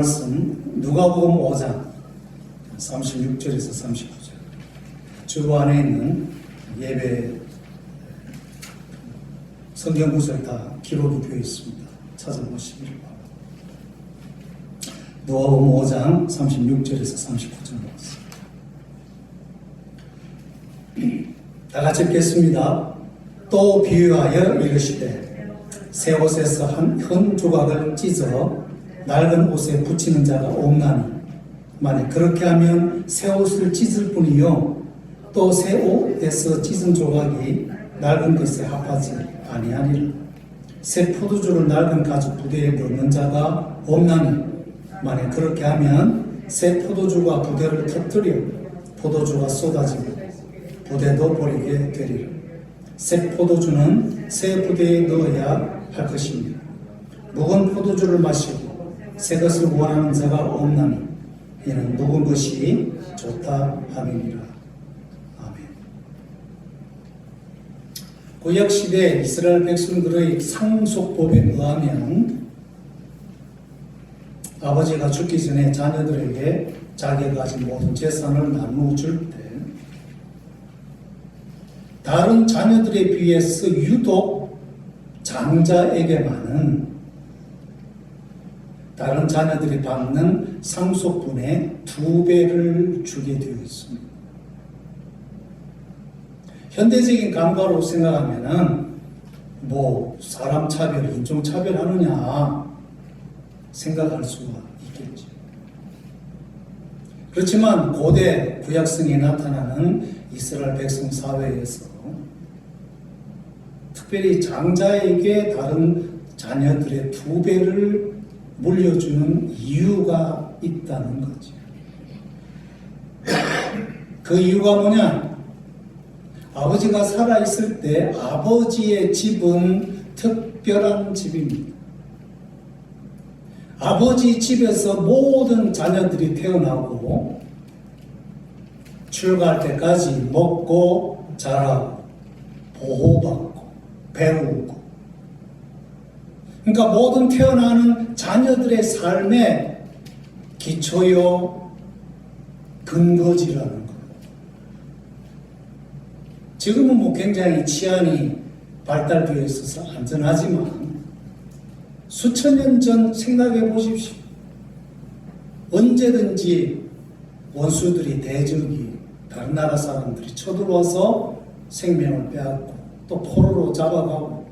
말씀 누가복음 5장 36절에서 39절 주보 안에 있는 예배 성경 구절 다 기록이 되어 있습니다. 찾아보시기를 바랍니다. 누가복음 5장 36절에서 39절 말씀 다 같이 읽겠습니다. 또 비유하여 이르시되 새 옷에서 한 조각을 찢어 낡은 옷에 붙이는 자가 없나니 만약 그렇게 하면 새 옷을 찢을 뿐이요 또 새 옷에서 찢은 조각이 낡은 것에 합하지 아니하니라. 새 포도주를 낡은 가죽 부대에 넣는 자가 없나니 만약 그렇게 하면 새 포도주가 부대를 터뜨려 포도주가 쏟아지고 부대도 버리게 되리라. 새 포도주는 새 부대에 넣어야 할 것입니다. 묵은 포도주를 마시고 새 것을 원하는 자가 없나니 이는 묵은 것이 좋다 함이니라. 아멘. 구약시대 이스라엘 백성들의 상속법에 의하면 아버지가 죽기 전에 자녀들에게 자기가 가진 모든 재산을 나누어 줄 때 다른 자녀들에 비해서 유독 장자에게만은 다른 자녀들이 받는 상속분의 2배를 주게 되어 있습니다. 현대적인 감각으로 생각하면은 사람 차별, 인종 차별하느냐 생각할 수가 있겠죠. 그렇지만 고대 구약성에 나타나는 이스라엘 백성 사회에서 특별히 장자에게 다른 자녀들의 2배를 물려주는 이유가 있다는 거죠. 그 이유가 뭐냐? 아버지가 살아있을 때 아버지의 집은 특별한 집입니다. 아버지 집에서 모든 자녀들이 태어나고 출가할 때까지 먹고 자라고 보호받고 배우고 그러니까 모든 태어나는 자녀들의 삶의 기초요 근거지라는 거예요. 지금은 굉장히 치안이 발달되어 있어서 안전하지만 수천 년 전 생각해 보십시오. 언제든지 원수들이 대적이 다른 나라 사람들이 쳐들어와서 생명을 빼앗고 또 포로로 잡아가고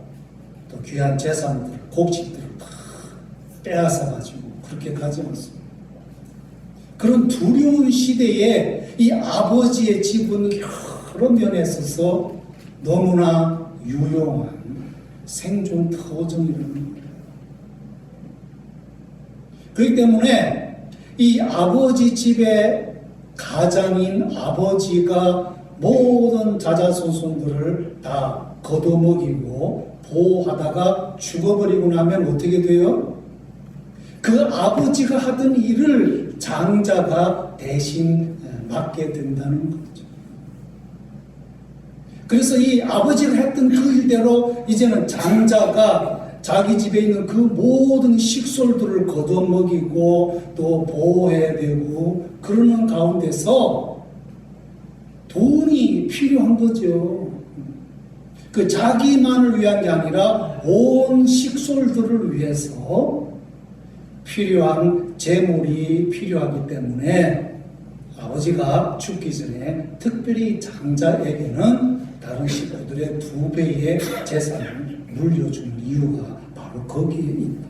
또 귀한 재산들, 곡식들을 다 빼앗아가지고 그렇게 가지 않습니다. 그런 두려운 시대에 이 아버지의 집은 여러 면에 있어서 너무나 유용한 생존 터전이라는 거예요. 그렇기 때문에 이 아버지 집의 가장인 아버지가 모든 자자손손들을 다 걷어먹이고 보호하다가 죽어버리고 나면 어떻게 돼요? 그 아버지가 하던 일을 장자가 대신 맡게 된다는 거죠. 그래서 이 아버지가 했던 그 일대로 이제는 장자가 자기 집에 있는 그 모든 식솔들을 걷어먹이고 또 보호해야 되고 그러는 가운데서 돈이 필요한 거죠. 그 자기만을 위한 게 아니라 온 식솔들을 위해서 필요한 재물이 필요하기 때문에 아버지가 죽기 전에 특별히 장자에게는 다른 식구들의 2배의 재산을 물려주는 이유가 바로 거기에 있다.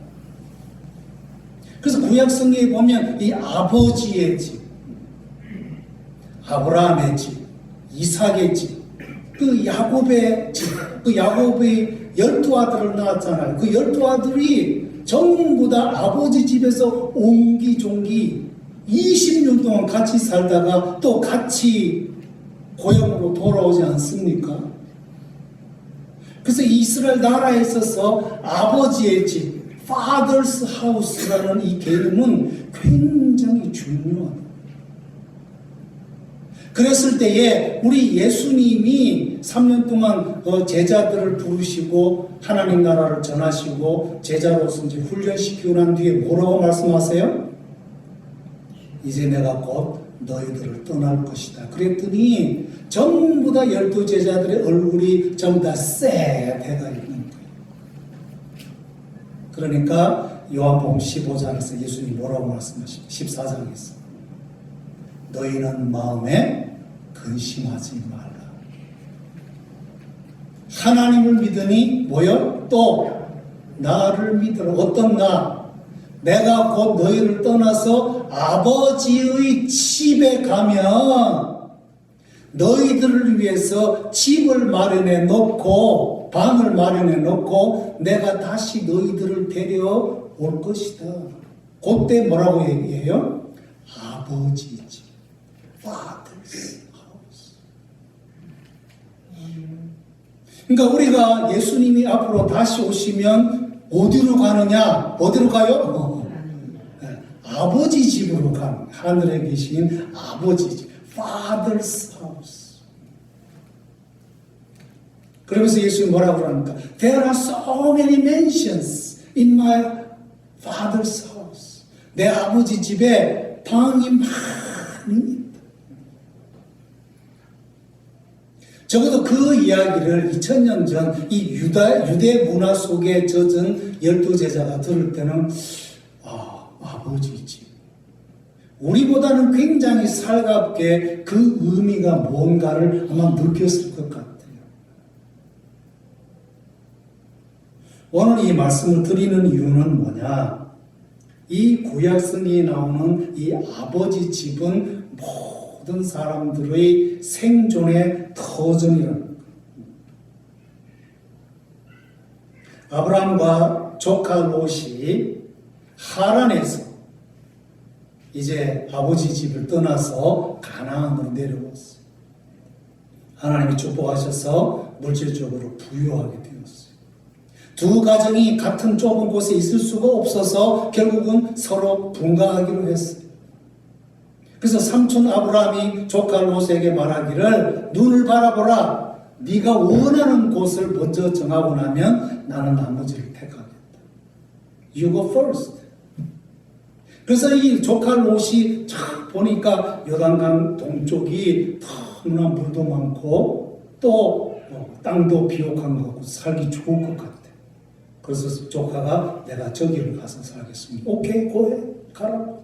그래서 구약 성경에 보면 이 아버지의 집, 아브라함의 집, 이삭의 집, 그 야곱의 집, 그 야곱의 12아들을 낳았잖아요. 그 12아들이 전부 다 아버지 집에서 옹기종기 20년 동안 같이 살다가 또 같이 고향으로 돌아오지 않습니까? 그래서 이스라엘 나라에 있어서 아버지의 집, Father's House라는 이 개념은 굉장히 중요합니다. 그랬을 때에 우리 예수님이 3년 동안 제자들을 부르시고 하나님 나라를 전하시고 제자로서 이제 훈련시키고 난 뒤에 뭐라고 말씀하세요? 이제 내가 곧 너희들을 떠날 것이다. 그랬더니 전부 다 12제자들의 얼굴이 전부 다 쎄해가 있는 거예요. 그러니까 요한복음 15장에서 예수님이 뭐라고 말씀하십니까? 14장에서 너희는 마음에 근심하지 말라. 하나님을 믿으니 뭐요? 또 나를 믿으라. 어떤 나? 내가 곧 너희를 떠나서 아버지의 집에 가면 너희들을 위해서 집을 마련해 놓고 방을 마련해 놓고 내가 다시 너희들을 데려올 것이다. 그때 뭐라고 얘기해요? 아버지 집. Father's house. 그러니까 우리가 예수님이 앞으로 다시 오시면 어디로 가느냐? 어디로 가요? 아버지 집으로 가는, 하늘에 계신 아버지 집. Father's house. 그러면서 예수님이 뭐라고 합니까? There are so many mansions in my father's house. 내 아버지 집에 방이 많이 있다. 적어도 그 이야기를 2000년 전 이 유대 문화 속에 젖은 12제자가 들을 때는 아버지 집. 우리보다는 굉장히 살갑게 그 의미가 뭔가를 아마 느꼈을 것 같아요. 오늘 이 말씀을 드리는 이유는 뭐냐? 이 구약성에 나오는 이 아버지 집은 모든 사람들의 생존의 터전이라는 거예요. 아브라함과 조카 롯이 하란에서 이제 아버지 집을 떠나서 가나안으로 내려왔어요. 하나님이 축복하셔서 물질적으로 부유하게 되었어요. 두 가정이 같은 좁은 곳에 있을 수가 없어서 결국은 서로 분가하기로 했어요. 그래서 삼촌 아브라함이 조카 롯에게 말하기를 눈을 바라보라. 네가 원하는 곳을 먼저 정하고 나면 나는 나머지를 택하겠다. You go first. 그래서 이 조카 롯이 쫙 보니까 요단강 동쪽이 너무나 물도 많고 또 땅도 비옥한 것 같고 살기 좋을 것 같아. 그래서 조카가 내가 저기를 가서 살겠습니다. 오케이, 고해, 가라고.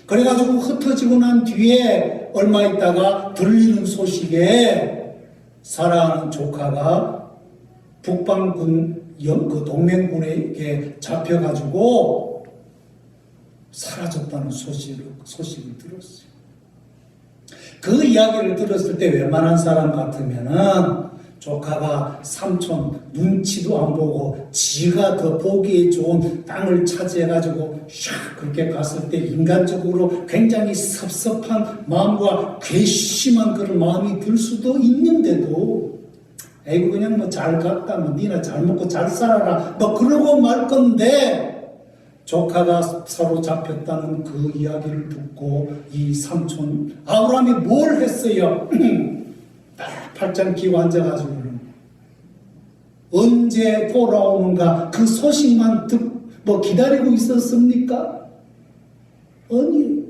그래가지고 흩어지고 난 뒤에 얼마 있다가 들리는 소식에 사랑하는 조카가 북방군 그 동맹군에게 잡혀가지고 사라졌다는 소식을 들었어요. 그 이야기를 들었을 때 웬만한 사람 같으면은 조카가 삼촌 눈치도 안 보고 지가 더 보기에 좋은 땅을 차지해가지고 샥 그렇게 갔을 때 인간적으로 굉장히 섭섭한 마음과 괘씸한 그런 마음이 들 수도 있는데도 에이구 그냥 뭐 잘 갔다 뭐 니나 잘 먹고 잘 살아라 뭐 그러고 말 건데 조카가 사로잡혔다는 그 이야기를 듣고 이 삼촌 아브라함이 뭘 했어요? 팔짱 끼고 앉아가지고 언제 돌아오는가 그 소식만 기다리고 있었습니까? 아니,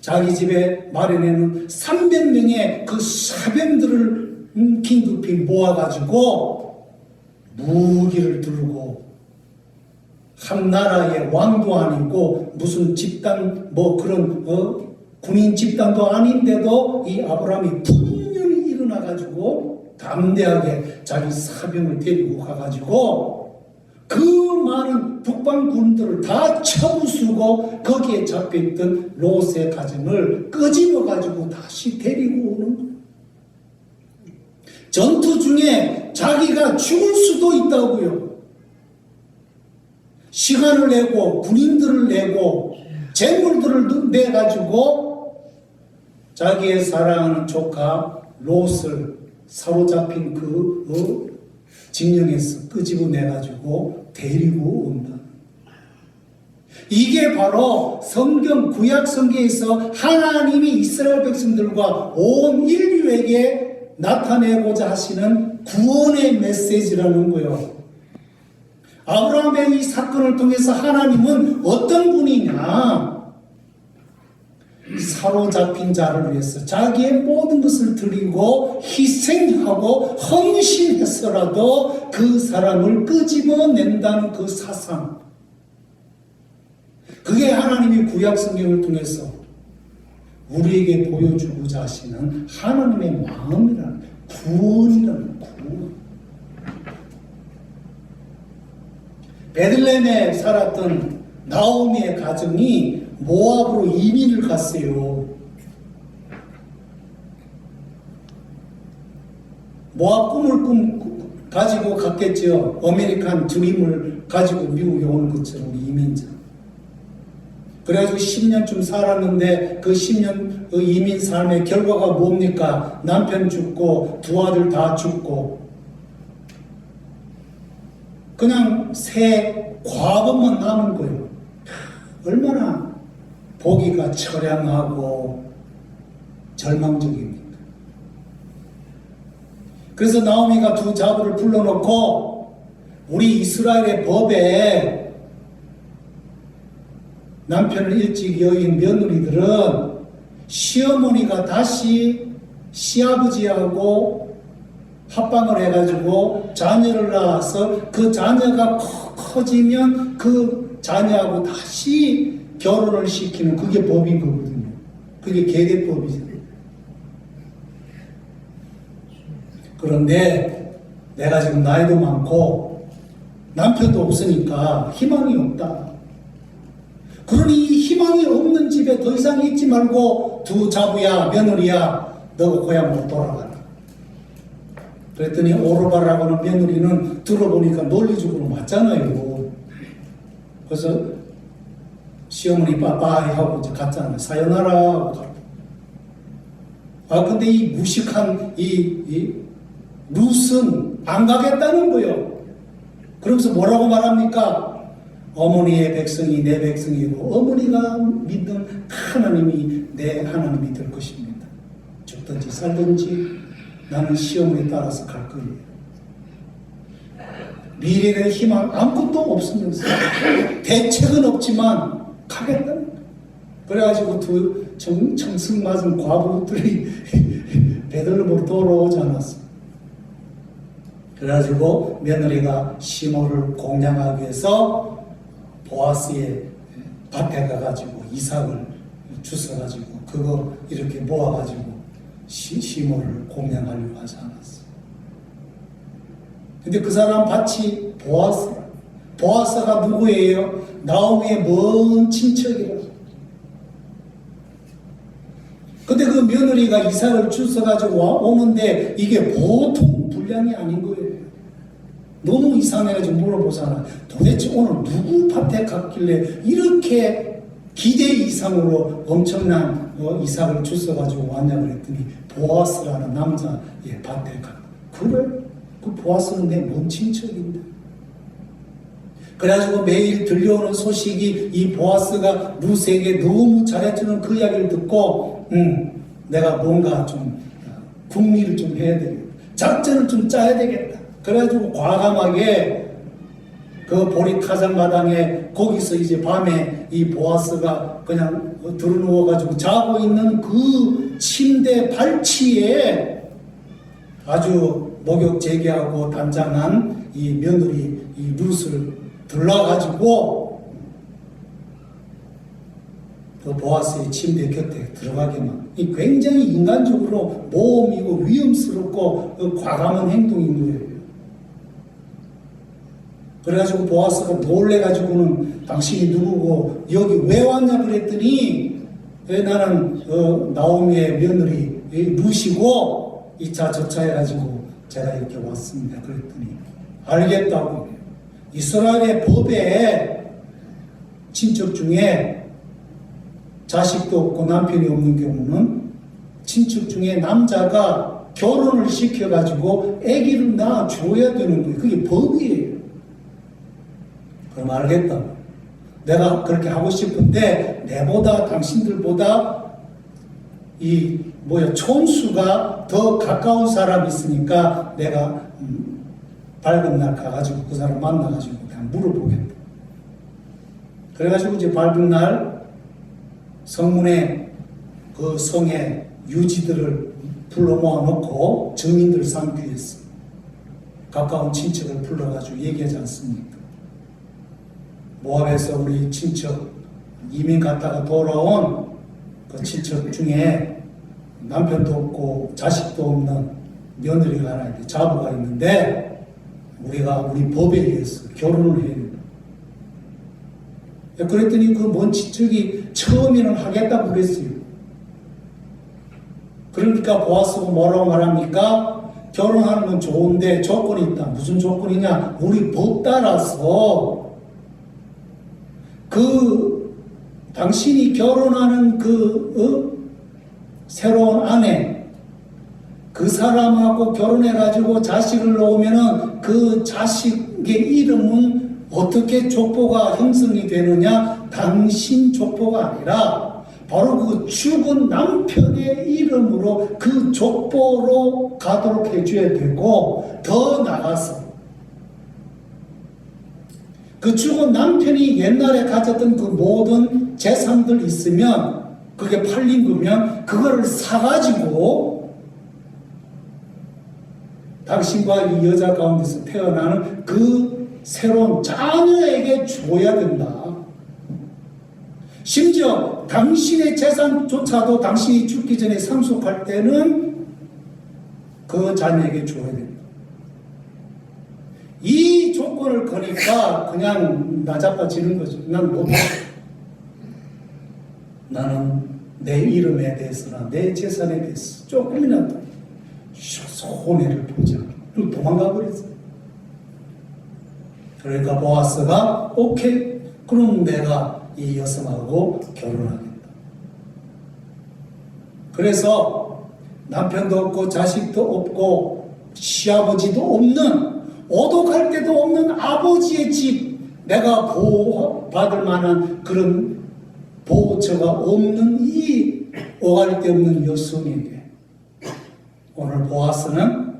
자기 집에 마련해놓은 300명의 그 사병들을 긴급히 모아가지고 무기를 들고 한 나라의 왕도 아니고 무슨 집단 그런 군인 집단도 아닌데도 이 아브라함이 분명히 일어나가지고 담대하게 자기 사병을 데리고 가가지고 그 많은 북방군들을 다 쳐부수고 거기에 잡혀있던 롯의 가정을 끄집어가지고 다시 데리고 오는 거예요. 전투 중에 자기가 죽을 수도 있다고요. 시간을 내고 군인들을 내고 재물들을 내가지고 자기의 사랑하는 조카 롯을 사로잡힌 그 징령에서 끄집어내가지고 데리고 온다. 이게 바로 성경 구약 성경에서 하나님이 이스라엘 백성들과 온 인류에게 나타내고자 하시는 구원의 메시지라는 거예요. 아브라함의 이 사건을 통해서 하나님은 어떤 분이냐? 사로잡힌 자를 위해서 자기의 모든 것을 드리고 희생하고 헌신해서라도 그 사람을 끄집어낸다는 그 사상, 그게 하나님이 구약 성경을 통해서 우리에게 보여주고자 하시는 하나님의 마음이라는, 구원이라는, 구원. 베들레헴에 살았던 나오미의 가정이 모압으로 이민을 갔어요. 모압 꿈을 가지고 갔겠죠. 아메리칸 드림을 가지고 미국에 오는 것처럼 이민자. 그래가지고 10년쯤 살았는데 그 10년 그 이민 삶의 결과가 뭡니까? 남편 죽고 두 아들 다 죽고 그냥 새 과거만 남은 거예요. 얼마나 보기가 처량하고 절망적입니까? 그래서 나오미가 두 자부를 불러놓고 우리 이스라엘의 법에 남편을 일찍 여인 며느리들은 시어머니가 다시 시아버지하고 합방을 해가지고 자녀를 낳아서 그 자녀가 커지면 그 자녀하고 다시 결혼을 시키는 그게 법인 거거든요. 그게 계대법이잖아요. 그런데 내가 지금 나이도 많고 남편도 없으니까 희망이 없다. 그러니 희망이 없는 집에 더 이상 있지 말고 두 자부야 며느리야 너가 고향으로 돌아가라. 그랬더니 오르바라고 하는 며느리는 들어보니까 논리적으로 맞잖아요. 그래서 시어머니 빠빠이 하고 이제 갔잖아요. 사요나라 하고 갔다. 근데 이 무식한 이 룻은 안 가겠다는 거예요. 그러면서 뭐라고 말합니까? 어머니의 백성이 내 백성이고 어머니가 믿는 하나님이 내 하나님이 될 것입니다. 죽든지 살든지 나는 시어머니 따라서 갈 거예요. 미래의 희망 아무것도 없으면서 대책은 없지만 가겠다는 거예요. 그래가지고 두 청승 맞은 과부들이 베들레헴으로 돌아오지 않았어. 그래가지고 며느리가 시모를 공양하기 위해서 보아스의 밭에 가가지고 이삭을 주워가지고 그거 이렇게 모아가지고 시모를 공양하려고 하지 않았어. 근데 그 사람 밭이 보아스라. 보아스가 누구예요? 나오미의 먼 친척이라. 근데 그 며느리가 이삭을 주워가지고 오는데 이게 보통 분량이 아닌 거예요. 너무 이상해가지고 물어보잖아. 도대체 오늘 누구 밭에 갔길래 이렇게 기대 이상으로 엄청난 이삭을 주워가지고 왔냐 그랬더니 보아스라는 남자의 밭에 가. 그래? 그 보아스는 내 먼 친척인데. 그래가지고 매일 들려오는 소식이 이 보아스가 룻에게 너무 잘해주는 그 이야기를 듣고 내가 뭔가 좀 궁리를 좀 해야 되겠다. 작전을 좀 짜야 되겠다. 그래가지고 과감하게 그 보리타작마당에 거기서 이제 밤에 이 보아스가 그냥 들어누워가지고 자고 있는 그 침대 발치에 아주 목욕 재개하고 단장한 이 며느리 이 룻을 들러가지고 그 보아스의 침대 곁에 들어가게만 굉장히 인간적으로 모험이고 위험스럽고 과감한 행동인 거예요. 그래가지고 보아스가 놀래가지고는 당신이 누구고 여기 왜 왔냐 그랬더니 나는 나오미의 며느리 룻이고 이차 저차 해가지고 제가 이렇게 왔습니다. 그랬더니 알겠다고. 이스라엘의 법에 친척 중에 자식도 없고 남편이 없는 경우는 친척 중에 남자가 결혼을 시켜가지고 아기를 낳아줘야 되는 거예요. 그게 법이에요. 그럼 알겠다. 내가 그렇게 하고 싶은데 내보다 당신들보다 촌수가 더 가까운 사람이 있으니까 내가 밝은 날 가가지고 그 사람 만나가지고 그냥 물어보겠다. 그래가지고 이제 밝은 날 성문에 그 성의 유지들을 불러 모아놓고 증인들 삼기 위해서 가까운 친척을 불러가지고 얘기하지 않습니까? 모압에서 우리 친척 이민 갔다가 돌아온 그 친척 중에 남편도 없고 자식도 없는 며느리가 하나 있는데 자부가 있는데 우리가 우리 법에 의해서 결혼을 해야 된다. 그랬더니 그 먼 친척이 처음에는 하겠다고 그랬어요. 그러니까 보아스가 뭐라고 말합니까? 결혼하는 건 좋은데 조건이 있다. 무슨 조건이냐? 우리 법 따라서 당신이 결혼하는 새로운 아내, 그 사람하고 결혼해가지고 자식을 낳으면은 그 자식의 이름은 어떻게 족보가 형성이 되느냐? 당신 족보가 아니라 바로 그 죽은 남편의 이름으로 그 족보로 가도록 해줘야 되고, 더 나아가서 그 죽은 남편이 옛날에 가졌던 그 모든 재산들 있으면 그게 팔린 거면 그거를 사가지고 당신과 이 여자 가운데서 태어나는 그 새로운 자녀에게 줘야 된다. 심지어 당신의 재산조차도 당신이 죽기 전에 상속할 때는 그 자녀에게 줘야 된다. 이 조건을 거니까 그냥 나자빠지는 거죠. 난 못해. 나는 내 이름에 대해서나 내 재산에 대해서 조금이라도 손해를 보지 않고 도망가 버렸어요. 그러니까 보아스가 오케이, 그럼 내가 이 여성하고 결혼하겠다. 그래서 남편도 없고 자식도 없고 시아버지도 없는, 오독할 데도 없는 아버지의 집, 내가 보호받을 만한 그런 보호처가 없는 이 오갈 데 없는 여성에게 오늘 보아스는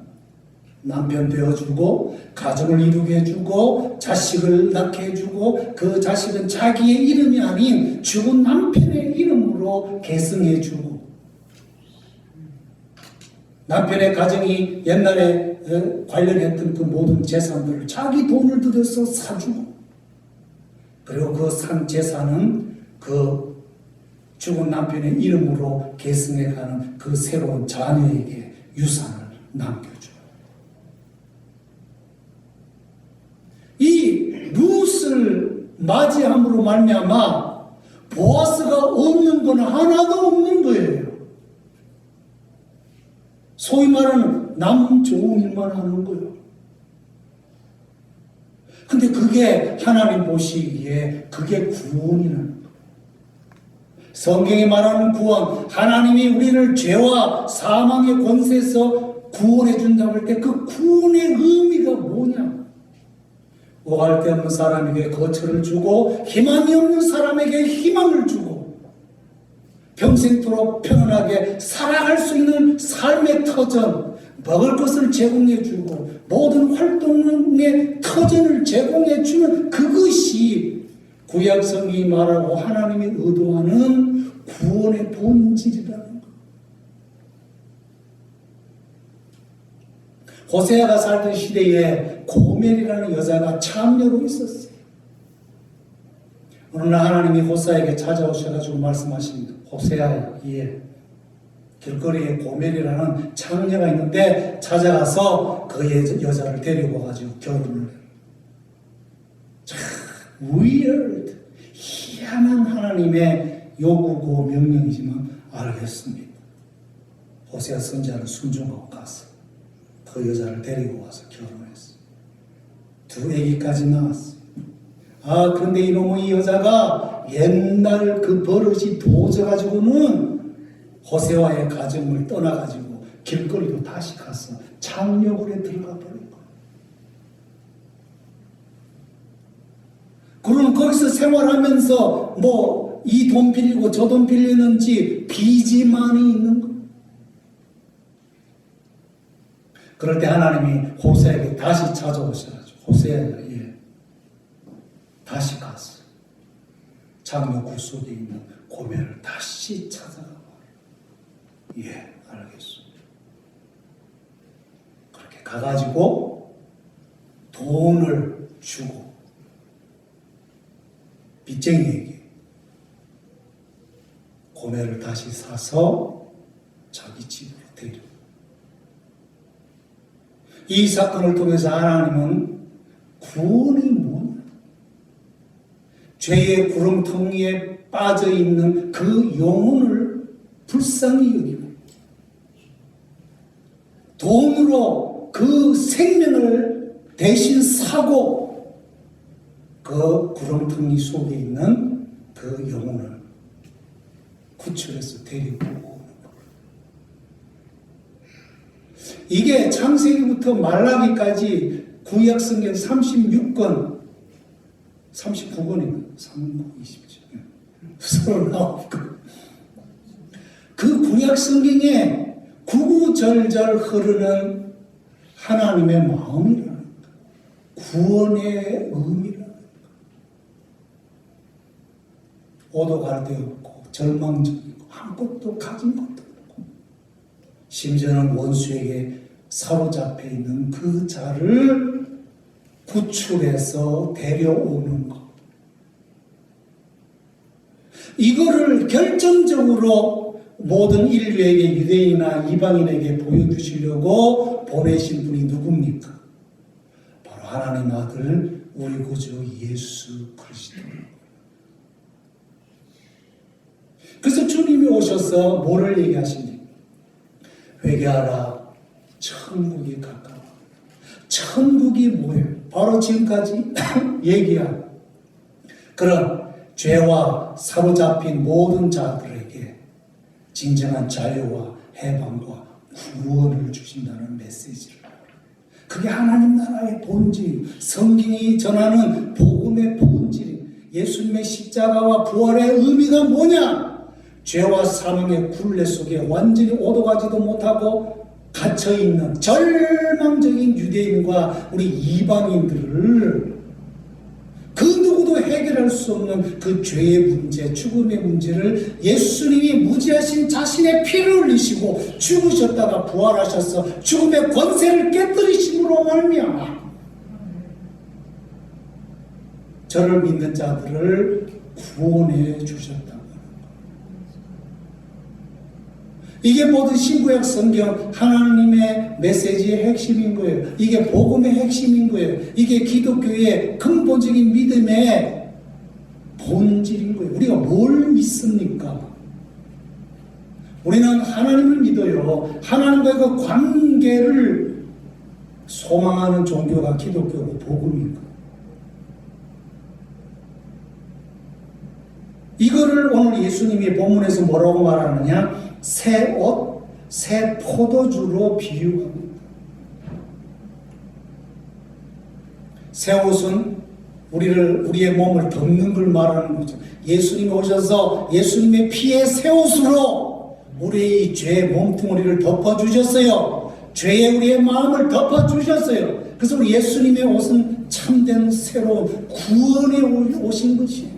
남편 되어주고 가정을 이루게 해주고 자식을 낳게 해주고 그 자식은 자기의 이름이 아닌 죽은 남편의 이름으로 계승해주고, 남편의 가정이 옛날에 관련했던 그 모든 재산들을 자기 돈을 들여서 사주고, 그리고 그 산 재산은 그 죽은 남편의 이름으로 계승해가는 그 새로운 자녀에게 유산을 남겨줘요. 이 룻을 맞이함으로 말미암아 보아스가 없는 건 하나도 없는 거예요. 소위 말하는 남 좋은 일만 하는 거예요. 근데 그게 하나님 보시기에 그게 구원이라는 거예요. 성경이 말하는 구원, 하나님이 우리를 죄와 사망의 권세에서 구원해 준다고 할 때 그 구원의 의미가 뭐냐? 오갈 데 없는 사람에게 거처를 주고 희망이 없는 사람에게 희망을 주고 평생토록 편안하게 살아갈 수 있는 삶의 터전, 먹을 것을 제공해 주고 모든 활동의 터전을 제공해 주는 그것이 구약성이 말하고 하나님이 의도하는 구원의 본질이라는 것. 호세아가 살던 시대에 고멜이라는 여자가 참녀로 있었어요. 어느 날 하나님이 호세아에게 찾아오셔가지고 말씀하십니다. 호세아야, 길거리에 고멜이라는 참녀가 있는데 찾아가서 그 여자를 데리고 가지고 결혼을 해요. 참 weird, 희한한 하나님의 요구고 명령이지만 알겠습니다. 호세아 선지자는 순종하고 갔어. 그 여자를 데리고 와서 결혼했어요. 2 아기까지 낳았어요. 그런데 이 여자가 옛날 그 버릇이 도져가지고는 호세아의 가정을 떠나가지고 길거리로 다시 가서 창녀굴에 들어가 버린 거예요. 그럼 거기서 생활하면서 이 돈 빌리고 저 돈 빌리는지 빚이만이 있는 거예요. 그럴 때 하나님이 호세아에게 다시 찾아오셔가지고 호세아가 다시 갔어요. 창녀굴 속에 있는 고멜을 다시 찾아가. 예, 알겠습니다. 그렇게 가가지고 돈을 주고 빚쟁이에게 고매를 다시 사서 자기 집으로 데리고, 이 사건을 통해서 하나님은 구원이 뭐냐, 죄의 구렁텅이에 빠져있는 그 영혼을 불쌍히 여기고 돈으로 그 생명을 대신 사고 그 구렁텅이 속에 있는 그 영혼을 구출해서 데리고 오는 것. 이게 창세기부터 말라기까지 구약 성경 36권, 39권입니다. 39, 20죠. 39권. 그 구약 성경에 구구절절 흐르는 하나님의 마음이라는 것, 구원의 의미라는 것. 오도 갈 데 없고 절망적이고 아무것도 가진 것도 없고 심지어는 원수에게 사로잡혀 있는 그 자를 구출해서 데려오는 것. 이거를 결정적으로 모든 인류에게, 유대인이나 이방인에게 보여주시려고 보내신 분이 누굽니까? 바로 하나님 아들 우리 구주 예수 그리스도. 그래서 주님이 오셔서 뭐를 얘기하십니까? 회개하라, 천국이 가까워. 천국이 뭐예요? 바로 지금까지 얘기한 그런 죄와 사로잡힌 모든 자들에게 진정한 자유와 해방과 구원을 주신다는 메시지를. 그게 하나님 나라의 본질, 성경이 전하는 복음의 본질, 예수님의 십자가와 부활의 의미가 뭐냐? 죄와 사망의 굴레 속에 완전히 오도가지도 못하고 갇혀있는 절망적인 유대인과 우리 이방인들을 그 누구도 해결할 수 없는 그 죄의 문제, 죽음의 문제를 예수님이 무지하신 자신의 피를 흘리시고 죽으셨다가 부활하셔서 죽음의 권세를 깨뜨리심으로 말미암아 저를 믿는 자들을 구원해 주셨다. 이게 모든 신구약 성경 하나님의 메시지의 핵심인 거예요. 이게 복음의 핵심인 거예요. 이게 기독교의 근본적인 믿음의 본질인 거예요. 우리가 뭘 믿습니까? 우리는 하나님을 믿어요. 하나님과의 그 관계를 소망하는 종교가 기독교고 복음입니다. 이거를 오늘 예수님이 본문에서 뭐라고 말하느냐? 새 옷, 새 포도주로 비유합니다. 새 옷은 우리의 몸을 덮는 걸 말하는 거죠. 예수님이 오셔서 예수님의 피의 새 옷으로 우리의 죄의 몸뚱어리를 덮어주셨어요. 죄의 우리의 마음을 덮어주셨어요. 그래서 우리 예수님의 옷은 참된 새로운 구원의 옷인 것이에요.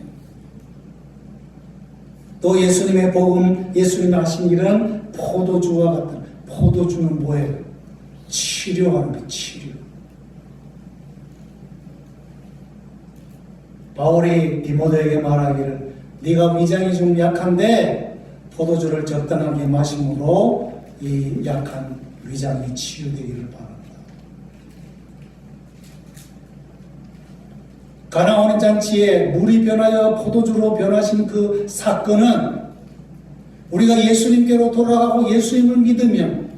또 예수님의 복음, 예수님이 하신 일은 포도주와 같은, 포도주는 뭐예요? 치료하는 거, 치료. 바울이 디모데에게 말하기를 네가 위장이 좀 약한데 포도주를 적당하게 마심으로 이 약한 위장이 치유되기를 바랍니다. 가나 오는 잔치에 물이 변하여 포도주로 변하신 그 사건은 우리가 예수님께로 돌아가고 예수님을 믿으면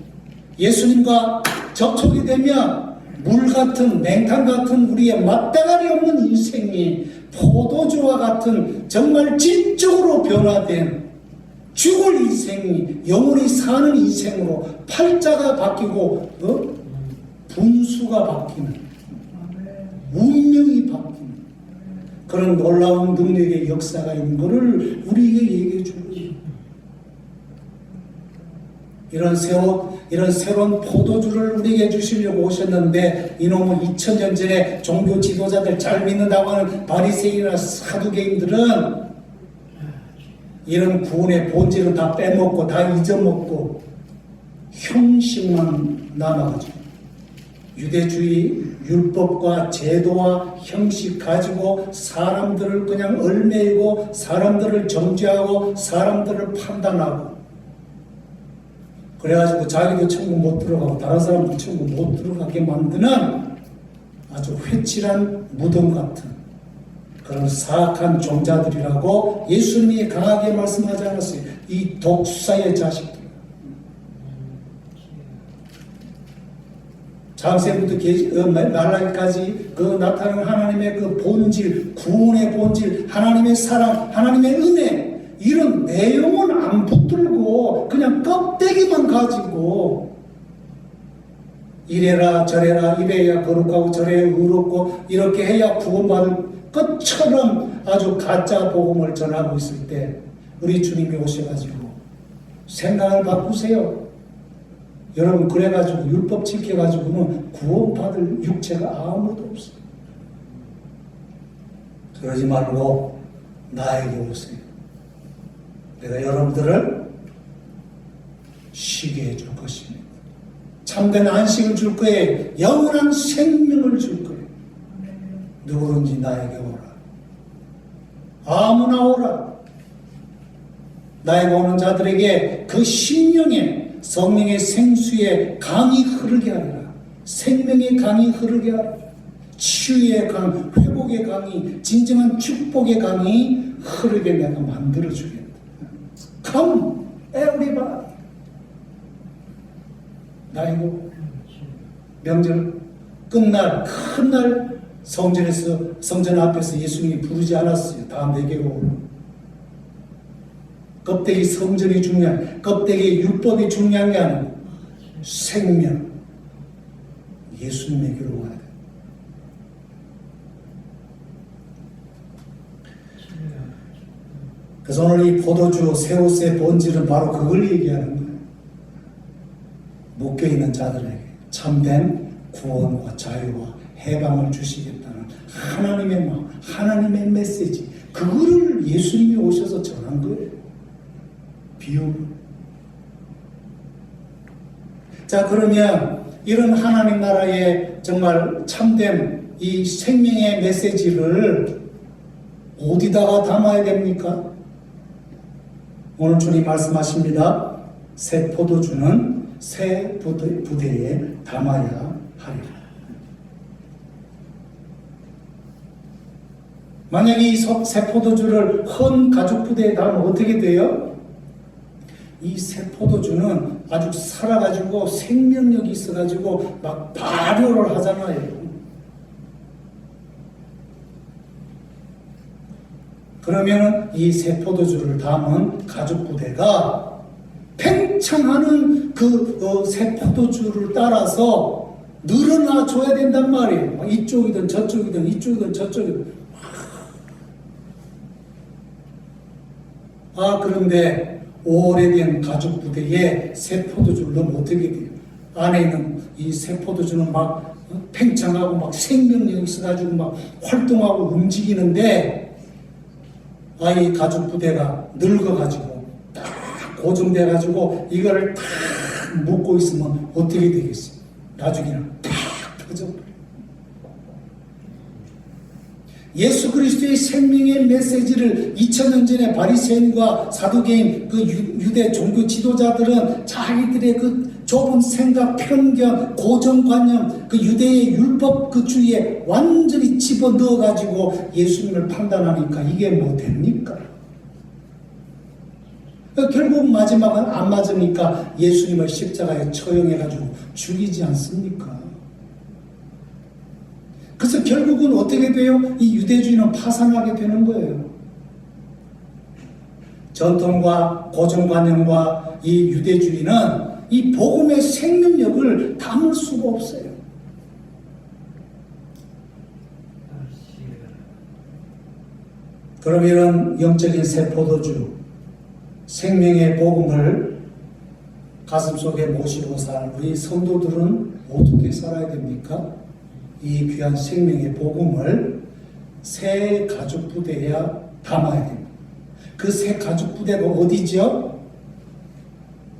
예수님과 접촉이 되면 물 같은 냉탕 같은 우리의 맞대가리 없는 인생이 포도주와 같은 정말 진적으로 변화된 죽을 인생이 영원히 사는 인생으로 팔자가 바뀌고 분수가 바뀌는 운명이 바뀌는 그런 놀라운 능력의 역사가 있는 것을 우리에게 얘기해 주는 거예요. 이런 새로운 포도주를 우리에게 주시려고 오셨는데 이놈은 2000년 전에 종교 지도자들 잘 믿는다고 하는 바리새인이나 사두개인들은 이런 구원의 본질은 다 빼먹고 다 잊어먹고 형식만 남아가지고 유대주의 율법과 제도와 형식 가지고 사람들을 그냥 얽매이고 사람들을 정죄하고 사람들을 판단하고 그래가지고 자기도 천국 못 들어가고 다른 사람도 천국 못 들어가게 만드는 아주 회칠한 무덤 같은 그런 사악한 종자들이라고 예수님이 강하게 말씀하지 않았어요. 이 독사의 자식들. 창세부터 말라기까지 그 나타나는 하나님의 그 본질, 구원의 본질, 하나님의 사랑, 하나님의 은혜 이런 내용은 안 붙들고 그냥 껍데기만 가지고 이래라 저래라 이래야 거룩하고 저래야 의롭고 이렇게 해야 구원받을 것처럼 아주 가짜 복음을 전하고 있을 때 우리 주님이 오셔가지고 생각을 바꾸세요. 여러분 그래가지고 율법 지켜가지고는 구원받을 육체가 아무도 없어요. 그러지 말고 나에게 오세요. 내가 여러분들을 쉬게 해줄 것입니다. 참된 안식을 줄 거예요. 영원한 생명을 줄 거예요. 누구든지 나에게 오라. 아무나 오라. 나에게 오는 자들에게 그 심령에 성령의 생수의 강이 흐르게 하리라. 생명의 강이 흐르게 하리라. 치유의 강, 회복의 강이, 진정한 축복의 강이 흐르게 내가 만들어주겠다. Come, everybody. 나이고 명절 끝날 큰 날 성전 앞에서 예수님이 부르지 않았어요. 다 내게로 오라. 껍데기 성전이 중요한, 껍데기 율법이 중요한 게 아니고 생명, 예수님에게로 와야 돼. 그래서 오늘 이 포도주 새 옷의 본질은 바로 그걸 얘기하는 거예요. 묶여있는 자들에게 참된 구원과 자유와 해방을 주시겠다는 하나님의 마음, 하나님의 메시지, 그거를 예수님이 오셔서 전한 거예요. 비유로. 자, 그러면 이런 하나님 나라의 정말 참된 이 생명의 메시지를 어디다가 담아야 됩니까? 오늘 주님 말씀하십니다. 새 포도주는 새 부대에 담아야 하리라. 만약에 이 새 포도주를 헌 가죽 부대에 담으면 어떻게 돼요? 이 새 포도주는 아주 살아가지고 생명력이 있어가지고 막 발효를 하잖아요. 그러면 이 새 포도주를 담은 가죽 부대가 팽창하는 그 새 포도주를 따라서 늘어나 줘야 된단 말이에요. 이쪽이든 저쪽이든 이쪽이든 저쪽이든. 그런데 오래된 가죽 부대에 새 포도주를 넣으면 어떻게 돼요? 안에 있는 이 새 포도주는 막 팽창하고 막 생명력이 있어가지고 막 활동하고 움직이는데 이 가죽 부대가 늙어가지고 딱 고정돼가지고 이거를 딱 묶고 있으면 어떻게 되겠어요? 나중에는 팍 터져버려요. 예수 그리스도의 생명의 메시지를 2000년 전에 바리새인과 사두개인 그 유대 종교 지도자들은 자기들의 그 좁은 생각, 편견, 고정관념, 그 유대의 율법 그 주위에 완전히 집어넣어가지고 예수님을 판단하니까 이게 뭐 됩니까? 결국 마지막은 안 맞으니까 예수님을 십자가에 처형해가지고 죽이지 않습니까? 그래서 결국은 어떻게 돼요? 이 유대주의는 파산하게 되는 거예요. 전통과 고정관념과 이 유대주의는 이 복음의 생명력을 담을 수가 없어요. 그럼 이런 영적인 새 포도주, 생명의 복음을 가슴속에 모시고 사는 우리 성도들은 어떻게 살아야 됩니까? 이 귀한 생명의 복음을 새 가죽 부대에 담아야 됩니다. 그 새 가죽 부대가 어디죠?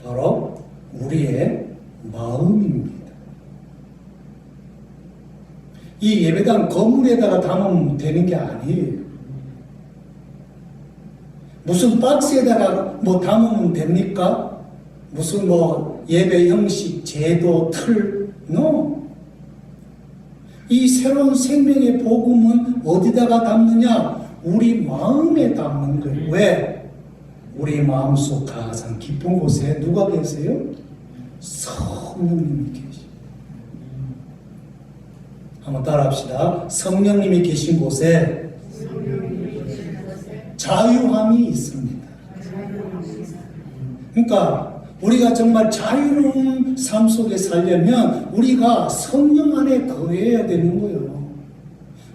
바로 우리 우리의 마음입니다. 이 예배당 건물에다가 담으면 되는 게 아니에요. 무슨 박스에다가 뭐 담으면 됩니까? 무슨 뭐 예배 형식, 제도, 틀, no. 이 새로운 생명의 복음은 어디다가 담느냐? 우리 마음에 담는 거예요. 왜? 우리 마음속 가장 깊은 곳에 누가 계세요? 성령님이 계시죠. 한번 따라합시다. 성령님이 계신 곳에 자유함이 있습니다. 그러니까 우리가 정말 자유로운 삶 속에 살려면 우리가 성령 안에 거해야 되는 거예요.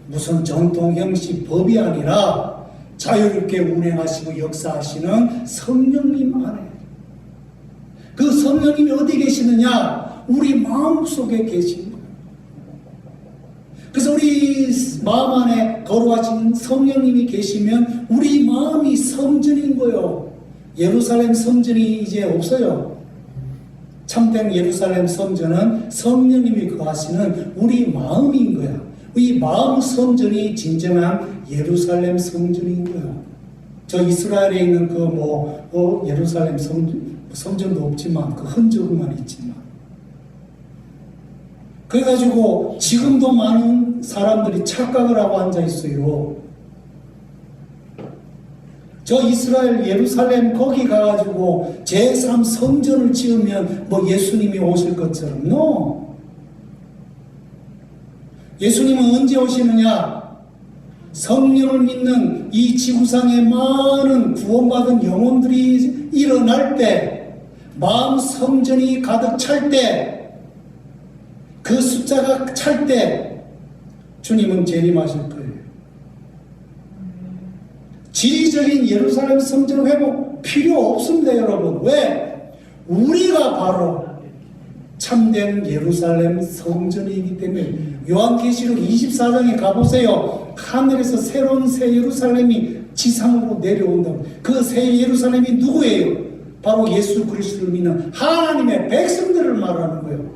무슨 전통 형식 법이 아니라 자유롭게 운행하시고 역사하시는 성령님 안에. 그 성령님이 어디 계시느냐? 우리 마음속에 계신 거예요. 그래서 우리 마음 안에 거룩하신 성령님이 계시면 우리 마음이 성전인 거예요. 예루살렘 성전이 이제 없어요. 참된 예루살렘 성전은 성령님이 거하시는 우리 마음인 거야. 이 마음 성전이 진정한 예루살렘 성전인 거야. 저 이스라엘에 있는 예루살렘 성전도 없지만 그 흔적만 있지만. 그래가지고 지금도 많은 사람들이 착각을 하고 앉아 있어요. 저 이스라엘 예루살렘 거기 가가지고 제3 성전을 지으면 뭐 예수님이 오실 것처럼. No. 예수님은 언제 오시느냐? 성령을 믿는 이 지구상에 많은 구원받은 영혼들이 일어날 때, 마음 성전이 가득 찰 때, 그 숫자가 찰 때 주님은 재림하실 거예요. 지리적인 예루살렘 성전 회복 필요 없습니다, 여러분. 왜? 우리가 바로 참된 예루살렘 성전이기 때문에. 요한계시록 24장에 가보세요. 하늘에서 새로운 새 예루살렘이 지상으로 내려온다고. 그 새 예루살렘이 누구예요? 바로 예수 그리스도를 믿는 하나님의 백성들을 말하는 거예요.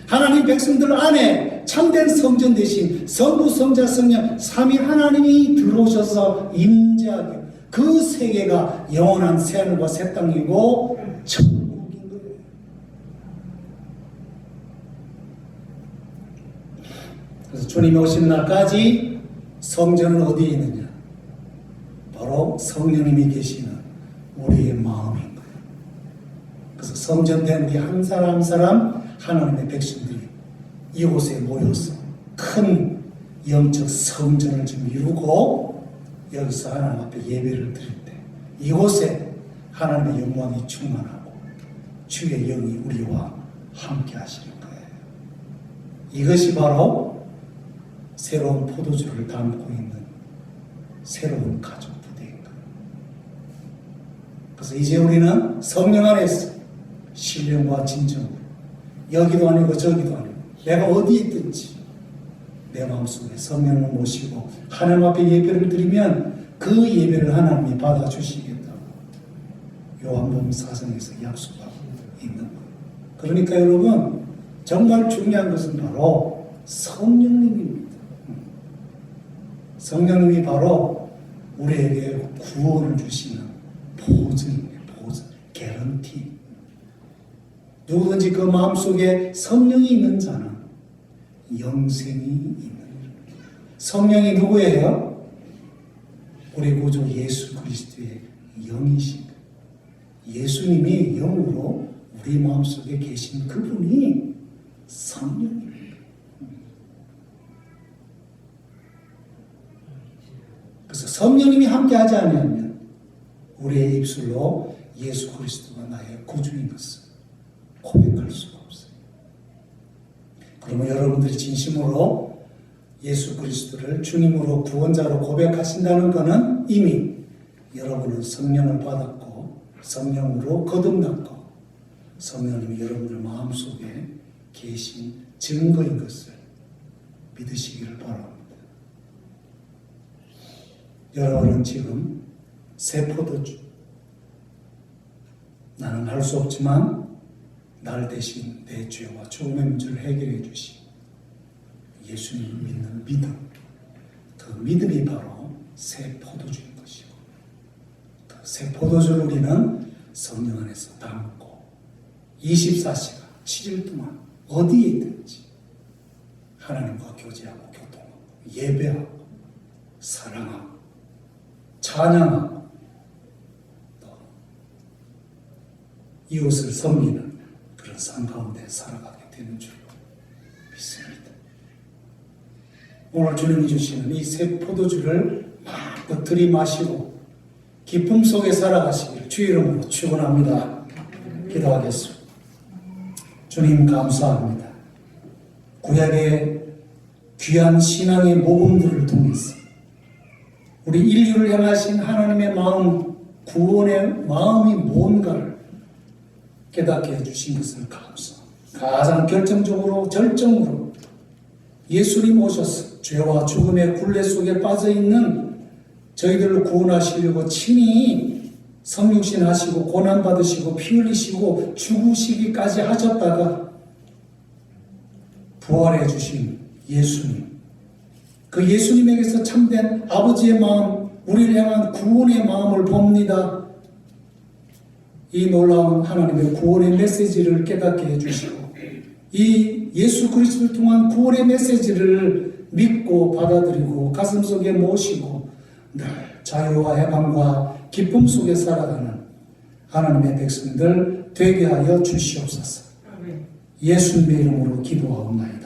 하나님 백성들 안에 참된 성전 대신 성부, 성자, 성령 삼위 하나님이 들어오셔서 임재하게. 그 세계가 영원한 새하늘과 새 땅이고 천국인 거예요. 그래서 주님이 오신 날까지 성전은 어디에 있느냐? 바로 성령님이 계시는 우리의 마음인 거예요. 그래서 성전된 우리 한 사람 한 사람 하나님의 백성들이 이곳에 모여서 큰 영적 성전을 좀 이루고 여기서 하나님 앞에 예배를 드릴 때 이곳에 하나님의 영광이 충만하고 주의 영이 우리와 함께 하시는 거예요. 이것이 바로 새로운 포도주를 담고 있는 새로운 가족 부대인 거예요. 그래서 이제 우리는 성령 안에서 신령과 진정으로 여기도 아니고 저기도 아니고 내가 어디에 있든지 내 마음속에 성령을 모시고 하나님 앞에 예배를 드리면 그 예배를 하나님이 받아주시겠다고 요한복음 4장에서 약속하고 있는 거예요. 그러니까 여러분 정말 중요한 것은 바로 성령님입니다. 성령님이 바로 우리에게 구원을 주시는 보증입니다. 보증, 개런티. 누구든지 그 마음속에 성령이 있는 자는 영생이 있는 일. 성령이 누구예요? 우리 구주 예수 그리스도의 영이신 거예요. 예수님이 영으로 우리 마음속에 계신 그분이 성령입니다. 그래서 성령님이 함께하지 않으면 우리의 입술로 예수 그리스도가 나의 구주인 것을 고백할 수가 없어요. 그러면 여러분들이 진심으로 예수 그리스도를 주님으로 구원자로 고백하신다는 것은 이미 여러분은 성령을 받았고 성령으로 거듭났고 성령님이 여러분의 마음속에 계신 증거인 것을 믿으시기를 바랍니다. 여러분은 지금 새 포도주, 나는 할 수 없지만 날 대신 내 죄와 죽음의 문제를 해결해 주신 예수님을 믿는 믿음, 그 믿음이 바로 새 포도주인 것이고, 그 새 포도주를 우리는 성령 안에서 담고 24시간 7일 동안 어디에 있든지 하나님과 교제하고 교통하고 예배하고 사랑하고 찬양하고 또 이웃을 섬기는 그런 삶 가운데 살아가게 되는 줄로 믿습니다. 오늘 주님이 주시는 이 새 포도주를 마음껏 들이마시고 기쁨 속에 살아가시길 주의 이름으로 축원합니다. 기도하겠습니다. 주님 감사합니다. 구약의 귀한 신앙의 모범들을 통해서 우리 인류를 향하신 하나님의 마음, 구원의 마음이 뭔가를 깨닫게 해주신 것을 감사합니다. 가장 결정적으로 절정으로 예수님 오셔서 죄와 죽음의 굴레 속에 빠져있는 저희들을 구원하시려고 친히 성육신 하시고 고난받으시고 피 흘리시고 죽으시기까지 하셨다가 부활해 주신 예수님, 그 예수님에게서 참된 아버지의 마음, 우리를 향한 구원의 마음을 봅니다. 이 놀라운 하나님의 구원의 메시지를 깨닫게 해주시고 이 예수 그리스도를 통한 구원의 메시지를 믿고 받아들이고 가슴속에 모시고 늘 자유와 해방과 기쁨 속에 살아가는 하나님의 백성들 되게 하여 주시옵소서. 예수님의 이름으로 기도하옵나이다.